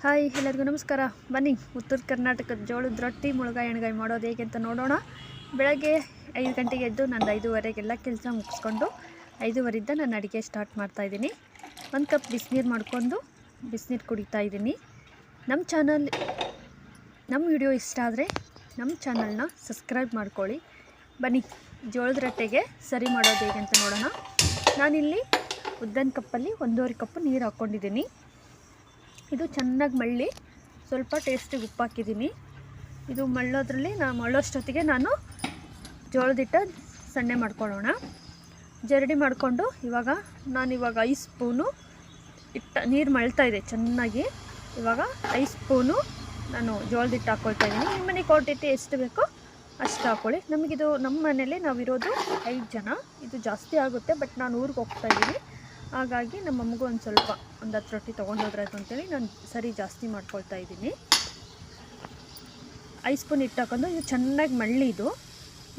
Hi ಎಲ್ಲರಿಗೂ ನಮಸ್ಕಾರ. ಬನ್ನಿ ಉತ್ತರ ಕರ್ನಾಟಕದ ಜೋಳದ ರೊಟ್ಟಿ ಮುಳುಗಾಯಿ ಎಣ್ಗಾಯಿ ಮಾಡೋದು ಹೇಗೆ ಅಂತ ನೋಡೋಣ. ಬೆಳಗ್ಗೆ 5 ಗಂಟೆಗೆ ಎದ್ದು ನಾನು 5:30ಗೆಲ್ಲ ಕೆಲಸ ಮುಗಿಸ್ಕೊಂಡು 5:30 ನಾನು ಅಡುಗೆ ಸ್ಟಾರ್ಟ್ ಮಾಡ್ತಾಯಿದ್ದೀನಿ. 1 ಕಪ್ ಬಿಸಿನೀರು ಮಾಡಿಕೊಂಡು ಬಿಸಿನೀರು ಕುಡಿತಾಯಿದ್ದೀನಿ. ನಮ್ಮ ವಿಡಿಯೋ ಇಷ್ಟ ಆದರೆ ನಮ್ಮ ಚಾನಲ್ನ ಸಬ್ಸ್ಕ್ರೈಬ್ ಮಾಡ್ಕೊಳ್ಳಿ. ಬನ್ನಿ ಜೋಳದ ರೊಟ್ಟಿಗೆ ಸರಿ ಮಾಡೋದು ಹೇಗೆ ಅಂತ ನೋಡೋಣ. ನಾನಿಲ್ಲಿ ಉದ್ದನ ಕಪ್ಪಲ್ಲಿ 1.5 ಕಪ್ ನೀರು ಹಾಕ್ಕೊಂಡಿದ್ದೀನಿ. ಇದು ಚೆನ್ನಾಗಿ ಮಳ್ಳಿ ಸ್ವಲ್ಪ ಟೇಸ್ಟಿಗೆ ಉಪ್ಪು ಹಾಕಿದ್ದೀನಿ. ಇದು ಮಳ್ಳೋದ್ರಲ್ಲಿ ಮಳ್ಳೋಷ್ಟೊತ್ತಿಗೆ ನಾನು ಜೋಳದ ಹಿಟ್ಟು ಸಣ್ಣೆ ಮಾಡ್ಕೊಳ್ಳೋಣ. ಜರಡಿ ಮಾಡಿಕೊಂಡು ಇವಾಗ 5 ಸ್ಪೂನು ನೀರು ಮಳ್ತಾಯಿದೆ ಚೆನ್ನಾಗಿ. ಇವಾಗ 5 ಸ್ಪೂನು ನಾನು ಜೋಳದ ಹಿಟ್ಟು ಹಾಕ್ಕೊಳ್ತಾಯಿದ್ದೀನಿ. ನಿಮ್ಮ ಮನೆಗೆ ಕ್ವಾಂಟಿಟಿ ಎಷ್ಟು ಬೇಕೋ ಅಷ್ಟು ಹಾಕ್ಕೊಳ್ಳಿ. ನಮಗಿದು ನಮ್ಮ ಮನೇಲಿ ನಾವಿರೋದು 5 ಜನ. ಇದು ಜಾಸ್ತಿ ಆಗುತ್ತೆ, ಬಟ್ ನಾನು ಊರಿಗೆ ಹೋಗ್ತಾಯಿದ್ದೀನಿ. ಹಾಗಾಗಿ ನಮ್ಮ ಅಮ್ಮಗೂ ಒಂದು 10 ರೊಟ್ಟಿ ತೊಗೊಂಡೋದ್ರಾಯ್ತು ಅಂತೇಳಿ ನಾನು ಸರಿ ಜಾಸ್ತಿ ಮಾಡ್ಕೊಳ್ತಾ ಇದ್ದೀನಿ. 5 ಸ್ಪೂನ್ ಹಿಟ್ಟು ಹಾಕೊಂಡು ಇದು ಚೆನ್ನಾಗಿ ಮಳ್ಳಿ. ಇದು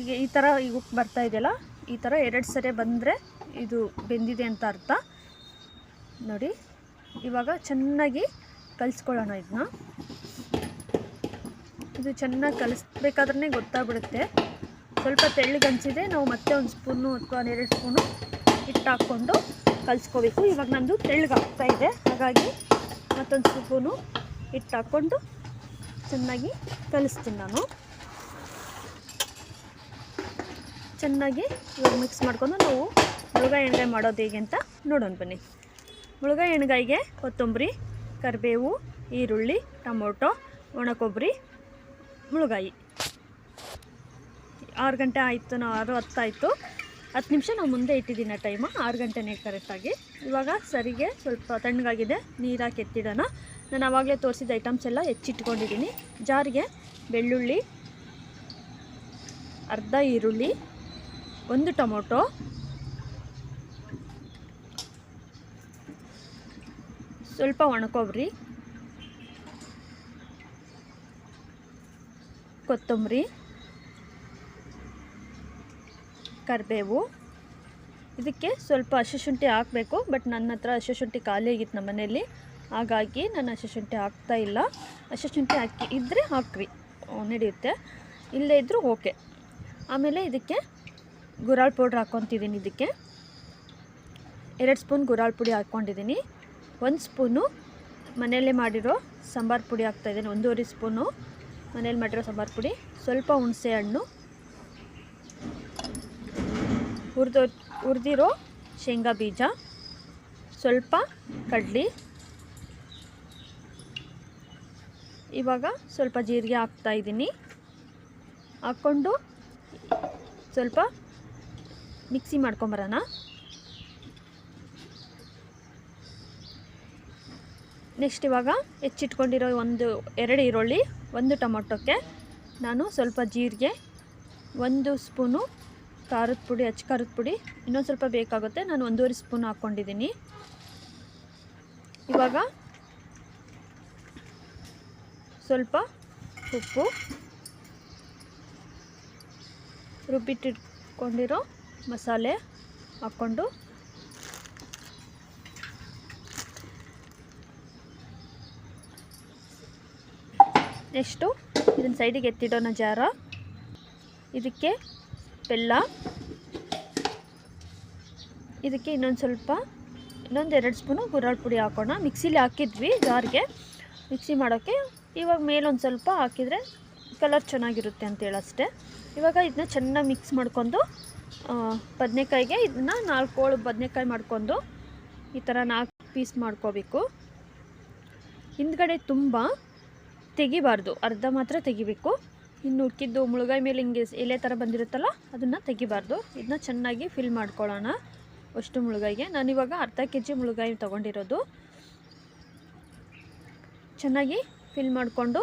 ಈಗ ಈ ಥರ ಈಗ ಉಪ್ಪು ಬರ್ತಾ ಇದೆಯಲ್ಲ, ಈ ಥರ 2 ಸರಿ ಬಂದರೆ ಇದು ಬೆಂದಿದೆ ಅಂತ ಅರ್ಥ ನೋಡಿ. ಇವಾಗ ಚೆನ್ನಾಗಿ ಕಲಿಸ್ಕೊಳ್ಳೋಣ ಇದನ್ನ. ಇದು ಚೆನ್ನಾಗಿ ಕಲಿಸ್ಬೇಕಾದ್ರೆ ಗೊತ್ತಾಗ್ಬಿಡುತ್ತೆ. ಸ್ವಲ್ಪ ತೆಳ್ಳಗನ್ಸಿದೆ, ನಾವು ಮತ್ತೆ 1 ಸ್ಪೂನು ಅಥವಾ 2 ಸ್ಪೂನು ಹಿಟ್ಟು ಹಾಕ್ಕೊಂಡು ಕಲಿಸ್ಕೋಬೇಕು. ಇವಾಗ ನಮ್ಮದು ತೆಳ್ಳಗಾಗ್ತಾ ಇದೆ, ಹಾಗಾಗಿ ಮತ್ತೊಂದು ಸ್ಪೂನು ಹಿಟ್ಟು ಹಾಕ್ಕೊಂಡು ಚೆನ್ನಾಗಿ ಕಲಿಸ್ತೀನಿ ನಾನು. ಚೆನ್ನಾಗಿ ಇವಾಗ ಮಿಕ್ಸ್ ಮಾಡ್ಕೊಂಡು ನಾವು ಮುಳುಗಾಯಿ ಎಣ್ಗಾಯಿ ಮಾಡೋದು ಹೇಗೆ ಅಂತ ನೋಡೋಣ ಬನ್ನಿ. ಮುಳುಗಾಯಿ ಎಣ್ಗಾಯಿಗೆ ಕೊತ್ತಂಬರಿ, ಕರಿಬೇವು, ಈರುಳ್ಳಿ, ಟೊಮೊಟೊ, ಒಣ ಕೊಬ್ಬರಿ, ಮುಳುಗಾಯಿ. 6 ಗಂಟೆ ಆಯಿತು, 6:10 ಆಯಿತು. 10 ನಿಮಿಷ ನಾವು ಮುಂದೆ ಇಟ್ಟಿದ್ದೀನಿ ಟೈಮು. 6 ಗಂಟೆನೇ ಕರೆಕ್ಟಾಗಿ. ಇವಾಗ ಸರಿಗೆ ಸ್ವಲ್ಪ ತಣ್ಣಗಾಗಿದೆ, ನೀರು ಹಾಕಿ ಎತ್ತಿಡೋಣ. ನಾನು ಆವಾಗಲೇ ತೋರಿಸಿದ ಐಟಮ್ಸ್ ಎಲ್ಲ ಹೆಚ್ಚಿಟ್ಕೊಂಡಿದ್ದೀನಿ. ಜಾರಿಗೆ ಬೆಳ್ಳುಳ್ಳಿ, ಅರ್ಧ ಈರುಳ್ಳಿ, 1 ಟೊಮೊಟೊ, ಸ್ವಲ್ಪ ಒಣಕೊಬ್ಬರಿ, ಕೊತ್ತಂಬರಿ, ಕರಿಬೇವು. ಇದಕ್ಕೆ ಸ್ವಲ್ಪ ಹಸಿಶುಂಠಿ ಹಾಕಬೇಕು, ಬಟ್ ನನ್ನ ಹತ್ರ ಹಸಿಶುಂಠಿ ಖಾಲಿ ಆಗಿತ್ತು ನಮ್ಮ ಮನೆಯಲ್ಲಿ, ಹಾಗಾಗಿ ನಾನು ಹಸಿಶುಂಠಿ ಹಾಕ್ತಾ ಇಲ್ಲ. ಹಸಿಶುಂಠಿ ಹಾಕಿ ಇದ್ದರೆ ಹಾಕ್ರಿ, ನಡೆಯುತ್ತೆ. ಇಲ್ಲೇ ಇದ್ದರೂ ಓಕೆ. ಆಮೇಲೆ ಇದಕ್ಕೆ ಗುರಾಳ್ ಪೌಡ್ರ್ ಹಾಕ್ಕೊತಿದ್ದೀನಿ. ಇದಕ್ಕೆ 2 ಸ್ಪೂನ್ ಗುರಾಳ್ ಪುಡಿ ಹಾಕ್ಕೊಂಡಿದ್ದೀನಿ. 1 ಸ್ಪೂನು ಮನೆಯಲ್ಲೇ ಮಾಡಿರೋ ಸಾಂಬಾರು ಪುಡಿ ಹಾಕ್ತಾಯಿದ್ದೀನಿ. 1.5 ಸ್ಪೂನು ಮನೇಲಿ ಮಾಡಿರೋ ಸಾಂಬಾರು ಪುಡಿ, ಸ್ವಲ್ಪ ಹುಣಸೆ ಹಣ್ಣು, ಹುರಿದಿರೋ ಶೇಂಗಾ ಬೀಜ, ಸ್ವಲ್ಪ ಕಡ್ಲಿ. ಇವಾಗ ಸ್ವಲ್ಪ ಜೀರಿಗೆ ಹಾಕ್ತಾಯಿದ್ದೀನಿ. ಹಾಕ್ಕೊಂಡು ಸ್ವಲ್ಪ ಮಿಕ್ಸಿ ಮಾಡ್ಕೊಂಬರೋಣ. ನೆಕ್ಸ್ಟ್ ಇವಾಗ ಹೆಚ್ಚಿಟ್ಕೊಂಡಿರೋ 2 ಈರುಳ್ಳಿ, 1 ಟೊಮೊಟೊಕ್ಕೆ ನಾನು ಸ್ವಲ್ಪ ಜೀರಿಗೆ, 1 ಸ್ಪೂನು ಖಾರದ ಪುಡಿ, ಖಾರದ ಪುಡಿ ಇನ್ನೊಂದು ಸ್ವಲ್ಪ ಬೇಕಾಗುತ್ತೆ, ನಾನು 1.5 ಸ್ಪೂನ್ ಹಾಕ್ಕೊಂಡಿದ್ದೀನಿ. ಇವಾಗ ಸ್ವಲ್ಪ ಉಪ್ಪು, ರುಬ್ಬಿಟ್ಟಿಟ್ಕೊಂಡಿರೋ ಮಸಾಲೆ ಹಾಕ್ಕೊಂಡು ನೆಕ್ಸ್ಟು ಇದನ್ನು ಸೈಡಿಗೆ ಎತ್ತಿಡೋಣ ಜಾರ. ಇದಕ್ಕೆ ಬೆಲ್ಲ, ಇದಕ್ಕೆ ಇನ್ನೊಂದು 2 ಸ್ಪೂನು ಗುರಾಳ್ ಪುಡಿ ಹಾಕೋಣ. ಮಿಕ್ಸಿಲಿ ಹಾಕಿದ್ವಿ ಜಾರ್ಗೆ ಮಿಕ್ಸಿ ಮಾಡೋಕ್ಕೆ. ಇವಾಗ ಮೇಲೊಂದು ಸ್ವಲ್ಪ ಹಾಕಿದರೆ ಕಲರ್ ಚೆನ್ನಾಗಿರುತ್ತೆ ಅಂತೇಳಿ ಅಷ್ಟೇ. ಇವಾಗ ಇದನ್ನ ಚೆನ್ನಾಗಿ ಮಿಕ್ಸ್ ಮಾಡ್ಕೊಂಡು ಬದನೆಕಾಯಿಗೆ ಇದನ್ನು 4 ಹೋಳು ಬದನೆಕಾಯಿ ಮಾಡ್ಕೊಂಡು ಈ ಥರ 4 ಪೀಸ್ ಮಾಡ್ಕೋಬೇಕು. ಹಿಂದ್ಗಡೆ ತುಂಬ ತೆಗಿಬಾರ್ದು, ಅರ್ಧ ಮಾತ್ರ ತೆಗಿಬೇಕು. ಇನ್ನು ಉಕ್ಕಿದ್ದು ಮುಳುಗಾಯಿ ಮೇಲೆ ಹಿಂಗೆ ಎಲೆ ಥರ ಬಂದಿರುತ್ತಲ್ಲ, ಅದನ್ನು ತೆಗಿಬಾರ್ದು. ಇದನ್ನ ಚೆನ್ನಾಗಿ ಫಿಲ್ ಮಾಡ್ಕೊಳ್ಳೋಣ ಅಷ್ಟು ಮುಳುಗಾಯಿಗೆ. ನಾನಿವಾಗ ಅರ್ಧ kg ಮುಳುಗಾಯಿ ತೊಗೊಂಡಿರೋದು. ಚೆನ್ನಾಗಿ ಫಿಲ್ ಮಾಡಿಕೊಂಡು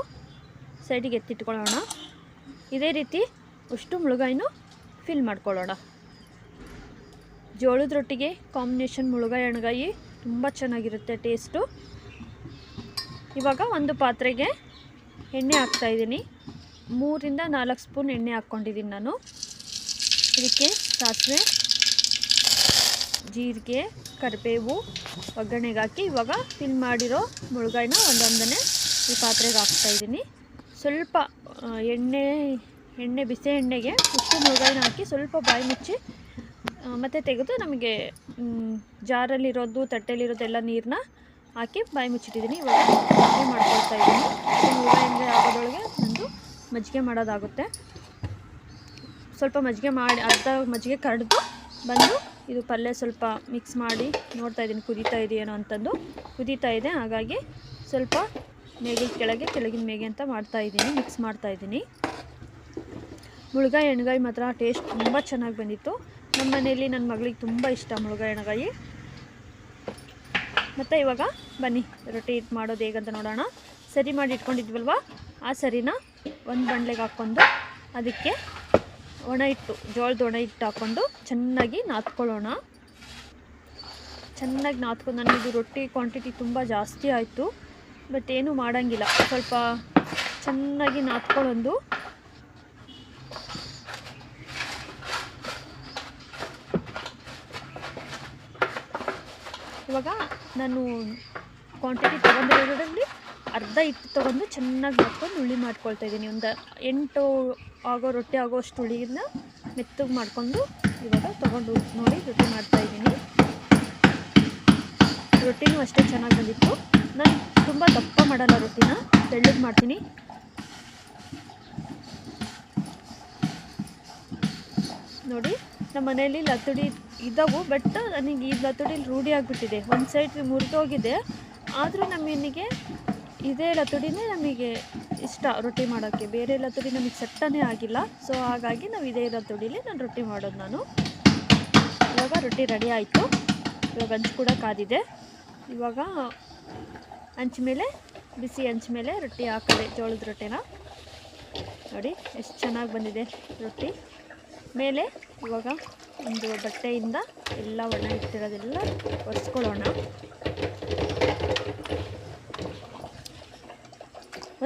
ಸೈಡಿಗೆ ಎತ್ತಿಟ್ಕೊಳ್ಳೋಣ. ಇದೇ ರೀತಿ ಅಷ್ಟು ಮುಳುಗಾಯಿನೂ ಫಿಲ್ ಮಾಡ್ಕೊಳ್ಳೋಣ. ಜೋಳದ ರೊಟ್ಟಿಗೆ ಕಾಂಬಿನೇಷನ್ ಮುಳುಗಾಯಿ ಎಣ್ಗಾಯಿ ತುಂಬ ಚೆನ್ನಾಗಿರುತ್ತೆ ಟೇಸ್ಟು. ಇವಾಗ ಒಂದು ಪಾತ್ರೆಗೆ ಎಣ್ಣೆ ಹಾಕ್ತಾಯಿದ್ದೀನಿ. 3 ರಿಂದ 4 ಸ್ಪೂನ್ ಎಣ್ಣೆ ಹಾಕ್ಕೊಂಡಿದ್ದೀನಿ ನಾನು. ಇದಕ್ಕೆ ಸಾಸಿವೆ, ಜೀರಿಗೆ, ಕರಿಬೇವು ಒಗ್ಗರಣೆಗೆ ಹಾಕಿ ಇವಾಗ ಫಿಲ್ ಮಾಡಿರೋ ಮುಳುಗಾಯಿನ ಒಂದೊಂದನೇ ಈ ಪಾತ್ರೆಗೆ ಹಾಕ್ತಾಯಿದ್ದೀನಿ. ಸ್ವಲ್ಪ ಎಣ್ಣೆ ಬಿಸಿ ಎಣ್ಣೆಗೆ ಉಪ್ಪು ಮುಳುಗಾಯಿನ ಹಾಕಿ ಸ್ವಲ್ಪ ಬಾಯಿ ಮುಚ್ಚಿ ಮತ್ತು ತೆಗೆದು ನಮಗೆ ಜಾರಲ್ಲಿರೋದು ತಟ್ಟೆಯಲ್ಲಿರೋದೆಲ್ಲ ನೀರನ್ನ ಹಾಕಿ ಬಾಯಿ ಮುಚ್ಚಿಟ್ಟಿದ್ದೀನಿ. ಇವಾಗ ಮಜ್ಜಿಗೆ ಮಾಡ್ಕೊಳ್ತಾ ಇದ್ದೀನಿ. ಮುಳುಗಾಯಿ ಆಗೋದ್ರೊಳಗೆ ನಂದು ಮಜ್ಜಿಗೆ ಮಾಡೋದಾಗುತ್ತೆ. ಸ್ವಲ್ಪ ಮಜ್ಜಿಗೆ ಮಾಡಿ ಅರ್ಧ ಮಜ್ಜಿಗೆ ಕಡಿದು ಬಂದು ಇದು ಪಲ್ಯ ಸ್ವಲ್ಪ ಮಿಕ್ಸ್ ಮಾಡಿ ನೋಡ್ತಾ ಇದ್ದೀನಿ ಕುದೀತಾ ಇದೆಯೇನೋ ಅಂತಂದು. ಕುದೀತಾ ಇದೆ, ಹಾಗಾಗಿ ಸ್ವಲ್ಪ ಕೆಳಗಿನ ಮೇಗೆ ಅಂತ ಮಾಡ್ತಾಯಿದ್ದೀನಿ, ಮಿಕ್ಸ್ ಮಾಡ್ತಾಯಿದ್ದೀನಿ. ಮುಳುಗಾಯಿ ಎಣ್ಗಾಯಿ ಮಾತ್ರ ಟೇಸ್ಟ್ ತುಂಬ ಚೆನ್ನಾಗಿ ಬಂದಿತ್ತು. ನಮ್ಮ ಮನೆಯಲ್ಲಿ ನನ್ನ ಮಗಳಿಗೆ ತುಂಬ ಇಷ್ಟ ಮುಳುಗಾಯಿ ಎಣ್ಗಾಯಿ. ಮತ್ತು ಇವಾಗ ಬನ್ನಿ ರೊಟ್ಟಿ ಮಾಡೋದು ಹೇಗಂತ ನೋಡೋಣ. ಸರಿ ಮಾಡಿ ಇಟ್ಕೊಂಡಿದ್ವಲ್ವ, ಆ ಸರಿನ ಒಂದು ಬಾಣಲೆಗೆ ಹಾಕ್ಕೊಂಡು ಅದಕ್ಕೆ ಜೋಳದ ಒಣ ಹಿಟ್ಟು ಹಾಕ್ಕೊಂಡು ಚೆನ್ನಾಗಿ ನಾದ್ಕೊಳ್ಳೋಣ. ಚೆನ್ನಾಗಿ ನಾದ್ಕೊಂಡು, ನನಗಿದು ರೊಟ್ಟಿ ಕ್ವಾಂಟಿಟಿ ತುಂಬ ಜಾಸ್ತಿ ಆಯಿತು, ಬಟ್ ಏನೂ ಮಾಡೋಂಗಿಲ್ಲ. ಸ್ವಲ್ಪ ಚೆನ್ನಾಗಿ ನಾದ್ಕೊಳ್ಳೊಂದು ಇವಾಗ ನಾನು ಕ್ವಾಂಟಿಟಿ ತೊಗೊಂಡಿರೋದ್ರಲ್ಲಿ ಅರ್ಧ ಹಿಟ್ಟು ತೊಗೊಂಡು ಚೆನ್ನಾಗಿ ನಾದ್ಕೊಂಡು ಉಳ್ಳಿ ಮಾಡ್ಕೊಳ್ತಾ ಇದ್ದೀನಿ. ಒಂದು 8 ಆಗೋ ರೊಟ್ಟಿ ಆಗೋಷ್ಟು ಹುಳಿನ ಮೆತ್ತಗೆ ಮಾಡಿಕೊಂಡು ಇವಾಗ ತೊಗೊಂಡು ನೋಡಿ ರೊಟ್ಟಿ ಮಾಡ್ತಾಯಿದ್ದೀನಿ. ರೊಟ್ಟಿನೂ ಅಷ್ಟೇ ಚೆನ್ನಾಗಿ ಬಂದಿತ್ತು. ನಾನು ತುಂಬ ದಪ್ಪ ಮಾಡಲ್ಲ, ರೊಟ್ಟಿನ ತೆಳ್ಳಗೆ ಮಾಡ್ತೀನಿ. ನೋಡಿ ನಮ್ಮ ಮನೆಯಲ್ಲಿ ಲತ್ತುಡಿ ಇದ್ದಾವೆ, ಬಟ್ ನನಗೆ ಈ ಲತ್ತುಡಿಲಿ ರೂಢಿ ಆಗಿಬಿಟ್ಟಿದೆ. ಒಂದು ಸೈಡ್ ಮುರಿದೋಗಿದೆ, ಆದರೂ ನಮಗೆ ಇದೇ ಲತ್ತುಡಿನೇ ನಮಗೆ ಇಷ್ಟ ರೊಟ್ಟಿ ಮಾಡೋಕ್ಕೆ. ಬೇರೆ ಲತ್ತುಡಿ ನಮಗೆ ಸೆಟ್ಟನೇ ಆಗಿಲ್ಲ. ಸೊ ಹಾಗಾಗಿ ನಾವು ಇದೇ ಲತ್ತುಡಿಲಿ ನಾನು ರೊಟ್ಟಿ ಮಾಡೋದು. ನಾನು ಇವಾಗ ರೊಟ್ಟಿ ರೆಡಿ ಆಯಿತು. ಇವಾಗ ಹಂಚು ಕೂಡ ಕಾದಿದೆ. ಇವಾಗ ಹಂಚ ಮೇಲೆ ಬಿಸಿ ಹಂಚ ಮೇಲೆ ರೊಟ್ಟಿ ಹಾಕಿದೆ, ಜೋಳದ ರೊಟ್ಟಿನ. ನೋಡಿ ಎಷ್ಟು ಚೆನ್ನಾಗಿ ಬಂದಿದೆ ರೊಟ್ಟಿ. ಮೇಲೆ ಇವಾಗ ಒಂದು ಬಟ್ಟೆಯಿಂದ ಎಲ್ಲ ಒಣ ಇಟ್ಟಿರೋದೆಲ್ಲ ಒರೆಸ್ಕೊಳ್ಳೋಣ.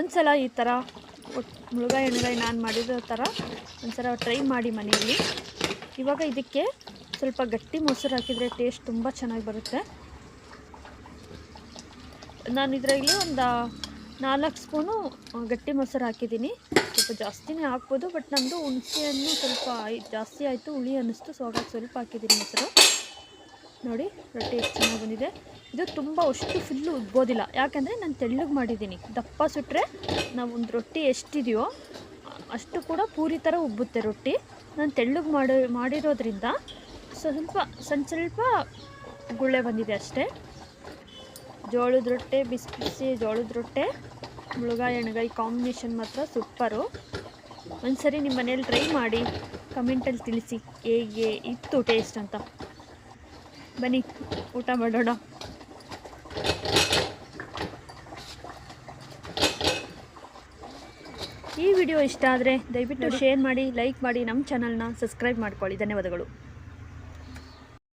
ಒಂದ್ಸಲ ಈ ಥರ ಮುಳುಗಾಯಿ ಎಣ್ಗಾಯಿ ನಾನು ಮಾಡಿರೋ ಥರ ಒಂದ್ಸಲ ಟ್ರೈ ಮಾಡಿ ಮನೆಯಲ್ಲಿ. ಇವಾಗ ಇದಕ್ಕೆ ಸ್ವಲ್ಪ ಗಟ್ಟಿ ಮೊಸರು ಹಾಕಿದರೆ ಟೇಸ್ಟ್ ತುಂಬ ಚೆನ್ನಾಗಿ ಬರುತ್ತೆ. ನಾನು ಇದರಲ್ಲಿ ಒಂದು 4 ಸ್ಪೂನು ಗಟ್ಟಿ ಮೊಸರು ಹಾಕಿದ್ದೀನಿ. ಸ್ವಲ್ಪ ಜಾಸ್ತಿನೇ ಹಾಕ್ಬೋದು, ಬಟ್ ನಮ್ಮದು ಹುಣಸೆಹಣ್ಣು ಸ್ವಲ್ಪ ಜಾಸ್ತಿ ಆಯಿತು, ಹುಳಿ ಅನ್ನಿಸ್ತು. ಸೊ ಹಾಗಾಗಿ ಸ್ವಲ್ಪ ಹಾಕಿದ್ದೀನಿ ಮೊಸರು. ನೋಡಿ ರೊಟ್ಟಿ ಎಷ್ಟು ಚೆನ್ನಾಗಿ ಬಂದಿದೆ. ಇದು ತುಂಬ ಅಷ್ಟು ಫುಲ್ಲು ಉಬ್ಬೋದಿಲ್ಲ, ಯಾಕೆಂದರೆ ನಾನು ತೆಳ್ಳಗೆ ಮಾಡಿದ್ದೀನಿ. ದಪ್ಪ ಸುಟ್ಟರೆ ನಾವು ಒಂದು ರೊಟ್ಟಿ ಎಷ್ಟಿದೆಯೋ ಅಷ್ಟು ಕೂಡ ಪೂರಿ ಥರ ಉಬ್ಬುತ್ತೆ ರೊಟ್ಟಿ. ನಾನು ತೆಳ್ಳಗೆ ಮಾಡಿರೋದ್ರಿಂದ ಸ್ವಲ್ಪ ಗುಳ್ಳೆ ಬಂದಿದೆ ಅಷ್ಟೇ. ಜೋಳದ ರೊಟ್ಟೆ, ಬಿಸಿ ಬಿಸಿ ಜೋಳದ ರೊಟ್ಟೆ, ಮುಳುಗಾಯಿ ಎಣ್ಗಾಯಿ ಕಾಂಬಿನೇಷನ್ ಮಾತ್ರ ಸೂಪರು. ಒಂದ್ಸರಿ ನಿಮ್ಮ ಮನೇಲಿ ಟ್ರೈ ಮಾಡಿ ಕಮೆಂಟಲ್ಲಿ ತಿಳಿಸಿ ಹೇಗೆ ಇತ್ತು ಟೇಸ್ಟ್ ಅಂತ. ಬನ್ನಿ ಊಟ ಮಾಡೋಣ. ಈ ವಿಡಿಯೋ ಇಷ್ಟ ಆದರೆ ದಯವಿಟ್ಟು ಶೇರ್ ಮಾಡಿ, ಲೈಕ್ ಮಾಡಿ, ನಮ್ಮ ಚಾನಲ್ನ ಸಬ್ಸ್ಕ್ರೈಬ್ ಮಾಡ್ಕೊಳ್ಳಿ. ಧನ್ಯವಾದಗಳು.